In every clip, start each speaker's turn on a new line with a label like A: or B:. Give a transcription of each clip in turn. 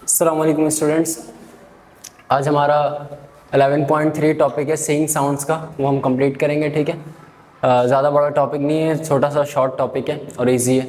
A: अस्सलाम वालेकुम स्टूडेंट्स। आज हमारा 11.3 टॉपिक है सिंग साउंड्स का, वो हम कंप्लीट करेंगे। ठीक है, ज़्यादा बड़ा टॉपिक नहीं है, छोटा सा शॉर्ट टॉपिक है और इजी है।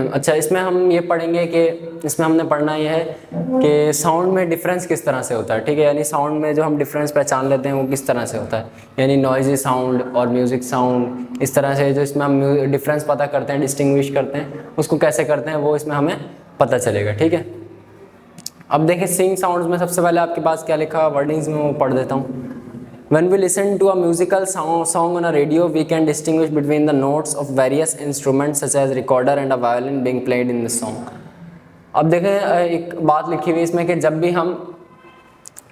A: अच्छा, इसमें हम ये पढ़ेंगे कि इसमें हमने पढ़ना ये है कि साउंड में डिफरेंस किस तरह से होता है। ठीक है, यानी साउंड में जो हम डिफरेंस पहचान लेते हैं वो किस तरह से होता है, यानी नॉइजी साउंड और म्यूज़िक साउंड, इस तरह से जो इसमें हम डिफरेंस पता करते हैं, डिस्टिंग्विश करते हैं, उसको कैसे करते हैं वो इसमें हमें पता चलेगा। ठीक है, अब देखिए सिंग साउंड्स में सबसे पहले आपके पास क्या लिखा, वर्डिंग्स में वो पढ़ देता हूँ। When we listen to a musical song on a radio, we can distinguish between the notes of various instruments such as recorder and a violin being played in the song. अब देखें एक बात लिखी हुई इसमें कि जब भी हम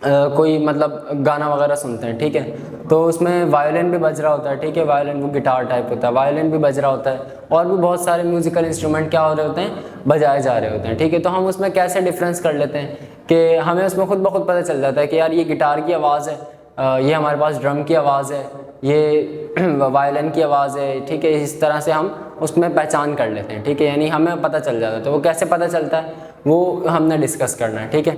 A: कोई मतलब गाना वगैरह सुनते हैं, ठीक है, तो उसमें वायलिन भी बज रहा होता है। ठीक है, वायलिन वो गिटार टाइप होता है, वायलिन भी बज रहा होता है और भी बहुत सारे म्यूजिकल इंस्ट्रूमेंट क्या हो रहे होते हैं, बजाए जा रहे होते हैं। ठीक है, तो हम उसमें कैसे डिफरेंस कर लेते हैं कि हमें उसमें खुद ब खुद पता चल जाता है कि यार ये गिटार की आवाज़ है, ये हमारे पास ड्रम की आवाज़ है, ये वायलिन की आवाज़ है। ठीक है, इस तरह से हम उसमें पहचान कर लेते हैं। ठीक है, यानी हमें पता चल जाता है। तो वो कैसे पता चलता है वो हमने डिस्कस करना है। ठीक है,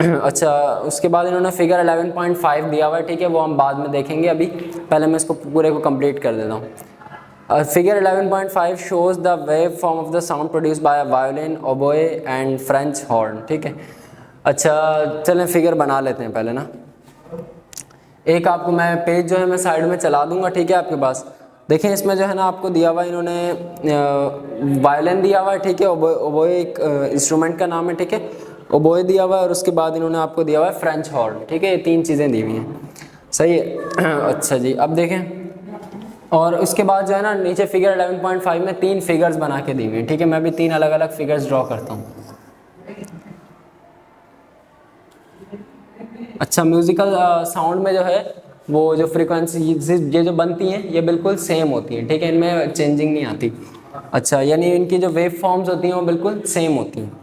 A: अच्छा, उसके बाद इन्होंने फिगर 11.5 दिया हुआ है। ठीक है, वो हम बाद में देखेंगे, अभी पहले मैं इसको पूरे को कंप्लीट कर देता हूँ। Figure 11.5 shows the wave form of the sound produce by a violin, oboe and French horn. ठीक है, अच्छा चलें फिगर बना लेते हैं पहले ना। एक आपको मैं पेज जो है मैं साइड में चला दूंगा। ठीक है, आपके पास देखें इसमें जो है ना आपको दिया हुआ है, इन्होंने वायलिन दिया हुआ है। ठीक है, ओबोए एक इंस्ट्रूमेंट का नाम है। ठीक है, ओबोए दिया हुआ है और उसके बाद इन्होंने आपको दिया हुआ है फ्रेंच हॉर्न। ठीक है, ये तीन चीज़ें दी हुई हैं, सही है। अच्छा जी, अब देखें और उसके बाद जो है ना नीचे फिगर 11.5 में तीन फिगर्स बना के दी हुई हैं। ठीक है, मैं भी तीन अलग अलग फिगर्स ड्रॉ करता हूँ। अच्छा, म्यूजिकल साउंड में जो है वो जो फ्रीक्वेंसी ये जो बनती हैं ये बिल्कुल सेम होती हैं। ठीक है, इनमें चेंजिंग नहीं आती। अच्छा, यानी इनकी जो वेव फॉर्म्स होती हैं वो बिल्कुल सेम होती हैं।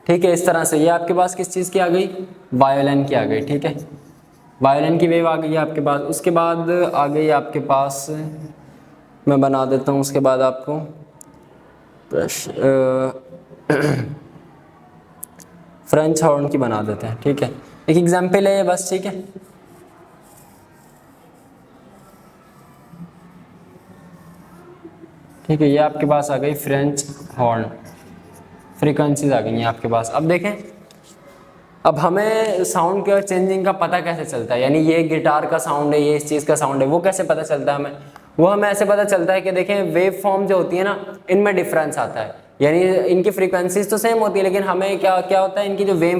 A: ठीक है, इस तरह से ये आपके पास किस चीज़ की आ गई, वायोलिन की आ गई। ठीक है, वायोलिन की वेव आ गई है आपके पास। उसके बाद आ गई आपके पास, मैं बना देता हूँ उसके बाद आपको फ्रेंच हॉर्न की बना देते हैं। ठीक है, एक एग्जांपल है ये बस। ठीक है, ठीक है, ये आपके पास आ गई फ्रेंच हॉर्न, फ्रीक्वेंसीज आ गई हैं आपके पास। अब देखें, अब हमें साउंड के चेंजिंग का पता कैसे चलता है, यानी ये गिटार का साउंड है, ये इस चीज़ का साउंड है, वो कैसे पता चलता है हमें, वो हमें ऐसे पता चलता है कि देखें वेव फॉर्म जो होती है ना इनमें डिफरेंस आता है। यानी इनकी फ्रीक्वेंसीज तो सेम होती है लेकिन हमें क्या क्या होता है, इनकी जो वेव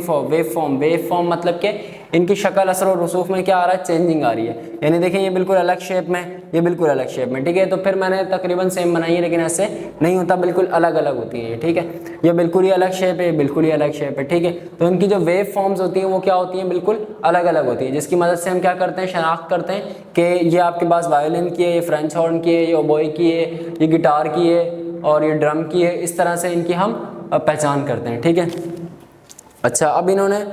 A: फॉर्म मतलब कि इनकी शक्ल असर और रसूख में क्या आ रहा है, चेंजिंग आ रही है। यानी देखें ये बिल्कुल अलग शेप में, ये बिल्कुल अलग शेप में। ठीक है, तो फिर मैंने तकरीबन सेम बनाई है लेकिन ऐसे नहीं होता, बिल्कुल अलग अलग होती है। ठीक है, ये बिल्कुल ही अलग शेप है, बिल्कुल ही अलग शेप है। ठीक है, तो इनकी जो वेव फॉर्म्स होती हैं वो क्या होती हैं, बिल्कुल अलग अलग होती है, जिसकी मदद से हम क्या करते हैं, शनाख्त करते हैं कि ये आपके पास वायोलिन की है, ये फ्रेंच हॉर्न की है, ये ओबोए की है, ये गिटार की है और ये ड्रम की है। इस तरह से इनकी हम पहचान करते हैं। ठीक है, अच्छा अब इन्होंने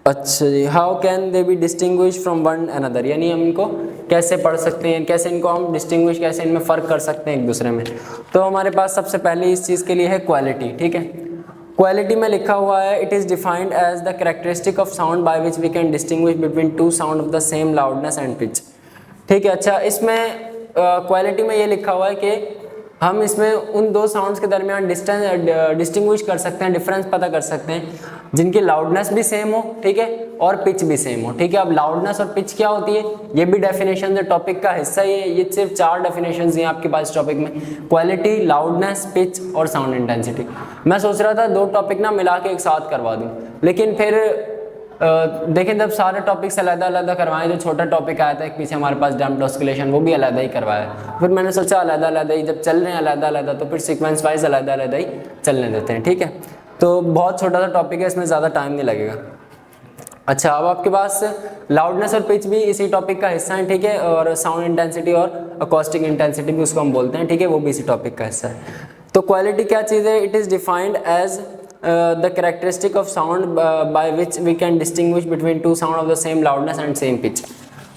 A: अच्छा जी, how can they be distinguish from one another, यानी हम इनको कैसे पढ़ सकते हैं, कैसे इनको हम डिस्टिंग्विश, कैसे इनमें फ़र्क कर सकते हैं एक दूसरे में। तो हमारे पास सबसे पहले इस चीज़ के लिए है क्वालिटी। ठीक है, क्वालिटी में लिखा हुआ है, it is defined as the characteristic of sound by which we can distinguish between two sound of the same loudness and pitch. ठीक है, अच्छा इसमें क्वालिटी में ये लिखा हुआ है कि हम इसमें उन दो साउंड्स के दरमियान डिस्टिंग्विश कर सकते हैं, डिफरेंस पता कर सकते हैं जिनकी लाउडनेस भी सेम हो, ठीक है, और पिच भी सेम हो। ठीक है, अब लाउडनेस और पिच क्या होती है, ये भी डेफिनेशन है, टॉपिक का हिस्सा ही है। ये सिर्फ 4 डेफिनेशंस हैं आपके पास टॉपिक में, क्वालिटी, लाउडनेस, पिच और साउंड इंटेंसिटी। मैं सोच रहा था 2 टॉपिक ना मिला के एक साथ करवा दूँ, लेकिन फिर देखें जब सारे टॉपिक्स अलग अलग करवाएं, जो छोटा टॉपिक आया था एक पीछे हमारे पास डैम्प्ड ऑस्किलेशन, वो भी अलग ही करवाया। फिर मैंने सोचा अलग अलग ही जब चल रहे हैं अलग अलग, तो फिर सीक्वेंस वाइज अलग अलग ही चलने देते हैं। ठीक है, तो बहुत छोटा सा टॉपिक है, इसमें ज़्यादा टाइम नहीं लगेगा। अच्छा, अब आपके पास लाउडनेस और पिच भी इसी टॉपिक का हिस्सा है। ठीक है, और साउंड इंटेंसिटी और अकॉस्टिक इंटेंसिटी भी उसको हम बोलते हैं। ठीक है, वो भी इसी टॉपिक का हिस्सा है। तो क्वालिटी क्या चीज़ है, it is defined as the characteristic of sound by which we can distinguish between two sound of the same loudness and same pitch.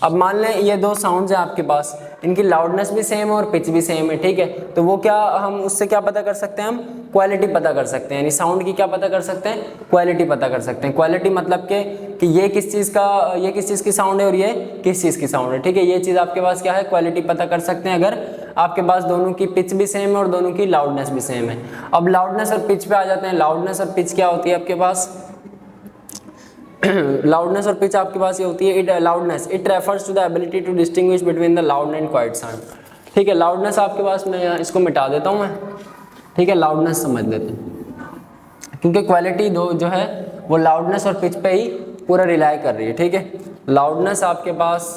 A: अब मान लें ये दो साउंड्स हैं आपके पास, इनकी लाउडनेस भी सेम है और पिच भी सेम है, ठीक है। तो वो क्या, हम उससे क्या पता कर सकते हैं, हम क्वालिटी पता कर सकते हैं, यानी साउंड की क्या पता कर सकते हैं, क्वालिटी पता कर सकते हैं। क्वालिटी मतलब कि ये किस चीज़ की साउंड है और ये किस चीज़ की साउंड है, ठीक है। ये चीज़ आपके पास क्या है, क्वालिटी पता कर सकते हैं अगर आपके पास दोनों की पिच भी सेम है और दोनों की लाउडनेस भी सेम है। अब लाउडनेस और पिच पे आ जाते हैं। लाउडनेस और पिच क्या होती है आपके पास, लाउडनेस और पिच आपके पास ये होती है, loudness it refers to the ability to distinguish between the loud and quiet sound, ठीक है। लाउडनेस आपके पास, मैं इसको मिटा देता हूँ मैं, ठीक है, लाउडनेस समझ लेते हैं, क्योंकि क्वालिटी दो जो है वो लाउडनेस और पिच पे ही पूरा रिलाई कर रही है, ठीक है। लाउडनेस आपके पास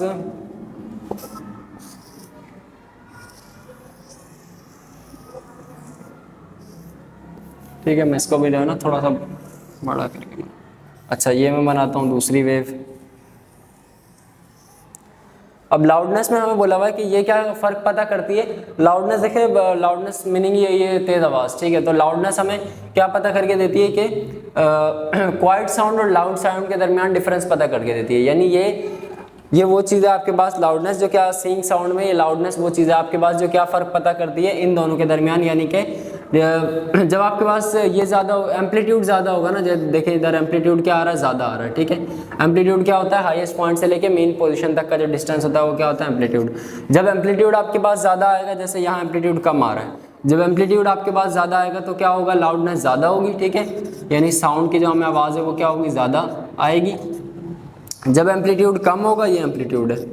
A: ठीक है, मैं इसको भी जो है ना थोड़ा सा बड़ा करके, अच्छा ये मैं बनाता हूँ दूसरी वेव। अब लाउडनेस में हमें बोला हुआ है कि ये क्या फ़र्क पता करती है। लाउडनेस देखिए, लाउडनेस मीनिंग ये तेज़ आवाज़, ठीक है। तो लाउडनेस हमें क्या पता करके देती है कि क्वाइट साउंड और लाउड साउंड के दरमियान डिफरेंस पता करके देती है। यानी ये वो चीज़ है आपके पास, लाउडनेस जो क्या सिंग साउंड में, ये लाउडनेस वो चीज़ है आपके पास जो क्या फ़र्क पता करती है इन दोनों के दरमियान। यानी कि जब आपके पास ये ज़्यादा एम्पलीट्यूड ज़्यादा होगा ना, जब देखिए इधर एम्पलीट्यूड क्या आ रहा है, ज़्यादा आ रहा है, ठीक है। एम्पलीट्यूड क्या होता है, हाईएस्ट पॉइंट से लेके मेन पोजीशन तक का जो डिस्टेंस होता है वो क्या होता है, एम्पलीट्यूड। जब एम्पलीट्यूड आपके पास ज़्यादा आएगा, जैसे यहाँ एम्पलीट्यूड कम आ रहा है, जब एम्पलीट्यूड आपके पास ज़्यादा आएगा तो क्या होगा, लाउडनेस ज़्यादा होगी, ठीक है। यानी साउंड की जो हमें आवाज़ है वो क्या होगी, ज़्यादा आएगी। जब एम्पलीट्यूड कम होगा, ये एम्पलीट्यूड है,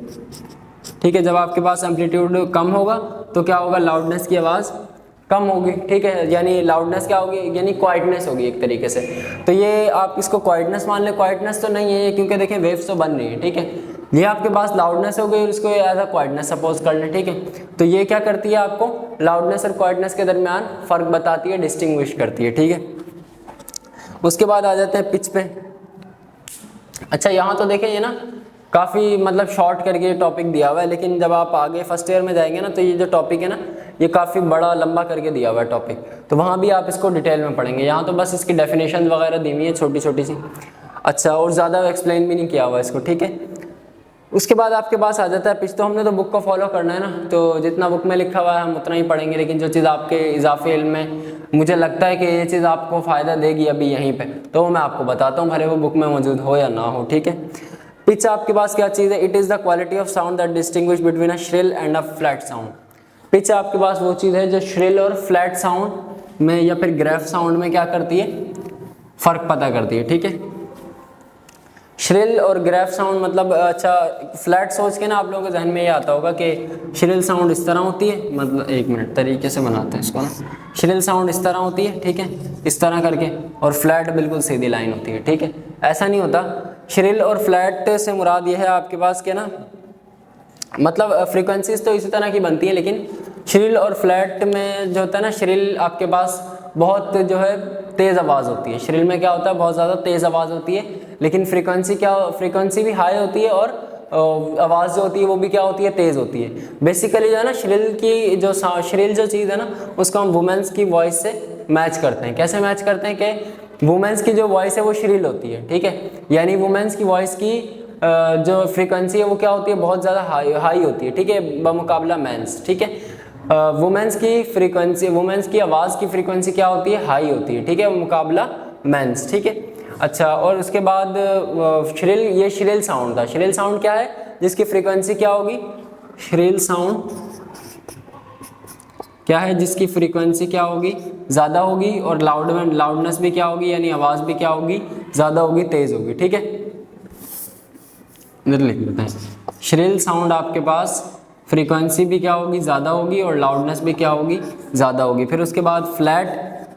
A: ठीक है, जब आपके पास एम्पलीट्यूड कम होगा तो क्या होगा, लाउडनेस की आवाज़ कम होगी, ठीक है। यानी लाउडनेस क्या होगी, यानी क्वाइटनेस होगी एक तरीके से। तो ये आप इसको क्वाइटनेस मान लें, क्वाइटनेस तो नहीं है ये, क्योंकि देखिए वेव्स तो बन रही है, ठीक है। ये आपके पास लाउडनेस हो गई और इसको एज अ क्वाइटनेस सपोज कर लें, ठीक है। तो ये क्या करती है, आपको लाउडनेस और क्वाइटनेस के दरमियान फ़र्क बताती है, डिस्टिंग्विश करती है, ठीक है। उसके बाद आ जाते हैं पिच पे। अच्छा यहाँ तो देखें ये ना काफ़ी मतलब शॉर्ट करके टॉपिक दिया हुआ है, लेकिन जब आप आगे फर्स्ट ईयर में जाएंगे ना तो ये जो टॉपिक है ना ये काफ़ी बड़ा लंबा करके दिया हुआ है टॉपिक, तो वहाँ भी आप इसको डिटेल में पढ़ेंगे। यहाँ तो बस इसकी डेफिनेशन वगैरह दी हुई है छोटी छोटी सी, अच्छा, और ज़्यादा एक्सप्लेन भी नहीं किया हुआ इसको, ठीक है। उसके बाद आपके पास आ जाता है पिच। तो हमने तो बुक को फॉलो करना है ना, तो जितना बुक में लिखा हुआ है हम उतना ही पढ़ेंगे, लेकिन जो चीज़ आपके इजाफी इल्म में मुझे लगता है कि ये चीज़ आपको फ़ायदा देगी अभी यहीं पे, तो मैं आपको बताता हूँ, भले वो बुक में मौजूद हो या ना हो, ठीक है। पिच आपके पास क्या चीज़ है, it is the quality of sound that distinguish between a shrill and a flat sound. Pitch आपके पास वो चीज़ है जो श्रिल और फ्लैट साउंड में या फिर ग्रेफ साउंड में क्या करती है, फ़र्क पता करती है, ठीक है। श्रिल और ग्रेफ साउंड मतलब, अच्छा फ्लैट सोच के ना आप लोगों के जहन में ये आता होगा कि श्रिल साउंड इस तरह होती है, मतलब एक मिनट तरीके से बनाते हैं इसको ना, श्रिल साउंड इस तरह होती है, ठीक है, इस तरह करके, और फ्लैट बिल्कुल सीधी लाइन होती है, ठीक है। ऐसा नहीं होता। श्रिल और फ्लैट से मुराद ये है आपके पास के ना, मतलब फ्रीक्वेंसीज तो इसी तरह की बनती है, लेकिन श्रिल और फ्लैट में जो होता है ना, श्रिल आपके पास बहुत जो है तेज़ आवाज़ होती है, श्रिल में क्या होता है, बहुत ज़्यादा तेज़ आवाज़ होती है, लेकिन फ्रीक्वेंसी भी हाई होती है और आवाज़ जो होती है वो भी क्या होती है, तेज़ होती है। बेसिकली जो है ना श्रिल की जो श्रिल जो चीज़ है ना उसको हम वुमेंस की वॉइस से मैच करते हैं। कैसे मैच करते हैं कि वुमेंस की जो वॉइस है वो श्रिल होती है, ठीक है, यानी वुमेंस की वॉइस की जो फ्रीक्वेंसी है वो क्या होती है, बहुत ज़्यादा हाई होती है, ठीक है, बमुकाबला मेंस, ठीक है। वुमेंस की फ्रीक्वेंसी, वुमेंस की आवाज़ की फ्रीक्वेंसी क्या होती है, हाई होती है, ठीक है, मुकाबला मेंस, ठीक है। अच्छा, और उसके बाद श्रिल, ये श्रिल साउंड था। श्रिल साउंड क्या है, जिसकी फ्रीक्वेंसी क्या होगी, श्रिल साउंड क्या है, जिसकी फ्रीक्वेंसी क्या होगी, ज़्यादा होगी, और लाउडनेस भी क्या होगी, यानी आवाज़ भी क्या होगी, ज़्यादा होगी, तेज़ होगी, ठीक है। इधर लिख लेते हैं, श्रिल साउंड आपके पास फ्रीक्वेंसी भी क्या होगी, ज़्यादा होगी, और लाउडनेस भी क्या होगी, ज़्यादा होगी। फिर उसके बाद फ्लैट,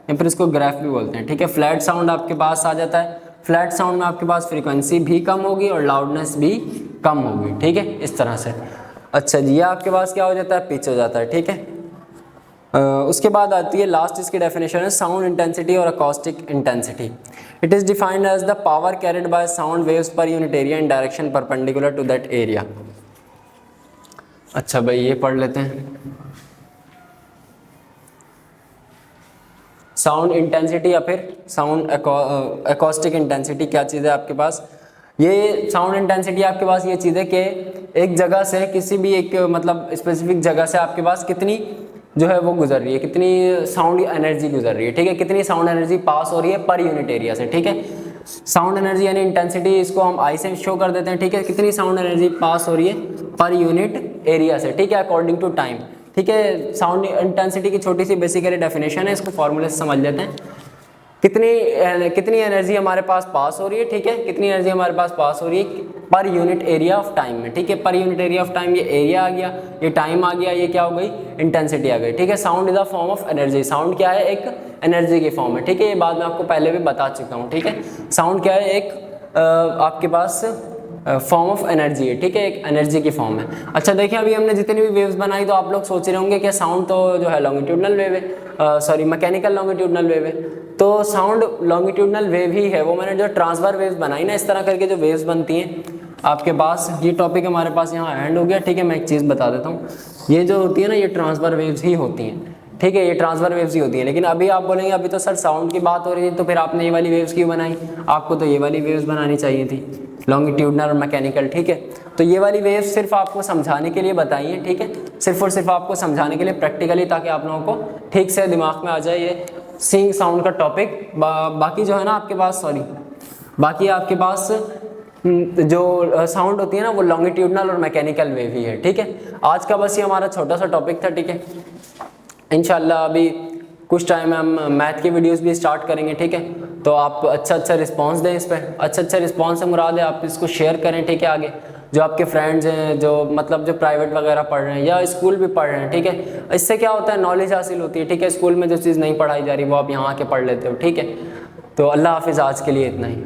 A: या फिर इसको ग्रेफ भी बोलते हैं, ठीक है। फ्लैट साउंड आपके पास आ जाता है। फ्लैट साउंड में आपके पास फ्रीक्वेंसी भी कम होगी और लाउडनेस भी कम होगी, ठीक है, इस तरह से। अच्छा जी, ये आपके पास क्या हो जाता है, पिच हो जाता है, ठीक है। उसके बाद आती है लास्ट, इसकी डेफिनेशन है साउंड इंटेंसिटी और acoustic intensity. It is defined as the power carried by sound waves per unit area in direction perpendicular to that area. अच्छा भाई ये पढ़ लेते हैं। साउंड इंटेंसिटी या फिर साउंड एकॉस्टिक इंटेंसिटी क्या चीज़ है आपके पास। ये साउंड इंटेंसिटी आपके पास ये चीज़ है कि एक जगह से किसी भी एक मतलब स्पेसिफिक जगह से आपके पास कितनी जो है वो गुजर रही है, कितनी साउंड एनर्जी गुजर रही है, ठीक है, कितनी साउंड एनर्जी पास हो रही है पर यूनिट एरिया से, ठीक है। साउंड एनर्जी यानी इंटेंसिटी, इसको हम आई से शो कर देते हैं, ठीक है, कितनी साउंड एनर्जी पास हो रही है पर यूनिट एरिया से, ठीक है, अकॉर्डिंग टू टाइम, ठीक है। साउंड इंटेंसिटी की छोटी सी बेसिकली डेफिनेशन है, इसको फॉर्मूले से समझ लेते हैं। कितनी एनर्जी हमारे पास पास हो रही है, ठीक है, कितनी एनर्जी हमारे पास पास हो रही है पर यूनिट एरिया ऑफ टाइम में, ठीक है। पर यूनिट एरिया ऑफ टाइम, ये एरिया आ गया, ये टाइम आ गया, ये क्या हो गई, इंटेंसिटी आ गई, ठीक है। Sound is a form of energy, sound क्या है, एक एनर्जी की फॉर्म है, ठीक है। ये बात मैं आपको पहले भी बता चुका हूँ, ठीक है। साउंड क्या है, एक आपके पास फॉर्म ऑफ एनर्जी है, ठीक है, एक एनर्जी की फॉर्म है। अच्छा देखिए, अभी हमने जितनी भी वेव्स बनाई तो आप लोग सोच रहे होंगे कि साउंड तो जो है लॉन्गिट्यूडनल वेव है, सॉरी मैकेनिकल लॉन्गिट्यूडनल वेव है, तो साउंड लॉन्गिट्यूडनल वेव ही है। वो मैंने जो ट्रांसफर वेव्स बनाई ना, इस तरह करके जो वेव्स बनती हैं आपके पास, ये टॉपिक हमारे पास यहाँ एंड हो गया, ठीक है। मैं एक चीज़ बता देता हूँ, ये जो होती है ना, ये ट्रांसफर वेव्स ही होती हैं, ठीक है, ये ट्रांसफर वेव्स ही होती है। लेकिन अभी आप बोलेंगे अभी तो सर साउंड की बात हो रही थी, तो फिर आपने ये वाली वेव्स क्यों बनाई, आपको तो ये वाली वेव्स बनानी चाहिए थी, लॉन्गिट्यूडनल और मैकेनिकल, ठीक है। तो ये वाली वेव्स सिर्फ आपको समझाने के लिए बताई है, ठीक है, सिर्फ और सिर्फ आपको समझाने के लिए प्रैक्टिकली, ताकि आप लोगों को ठीक से दिमाग में आ जाए ये सीइंग साउंड का टॉपिक। बाकी जो है ना आपके पास, सॉरी, बाकी आपके पास जो साउंड होती है ना, वो लॉन्गिट्यूडनल और मैकेनिकल वेव ही है, ठीक है। आज का बस ये हमारा छोटा सा टॉपिक था, ठीक है। इंशाल्लाह अभी कुछ टाइम में हम मैथ की वीडियोस भी स्टार्ट करेंगे, ठीक है। तो आप अच्छा रिस्पांस दें इस पर, अच्छा रिस्पांस से मुराद है आप इसको शेयर करें, ठीक है। आगे जो आपके फ्रेंड्स हैं, जो मतलब जो प्राइवेट वगैरह पढ़ रहे हैं या स्कूल भी पढ़ रहे हैं, ठीक है, इससे क्या होता है, नॉलेज हासिल होती है, ठीक है। स्कूल में जो चीज़ नहीं पढ़ाई जा रही वो आप यहाँ आके पढ़ लेते हो, ठीक है। तो अल्लाह हाफिज़, आज के लिए इतना ही।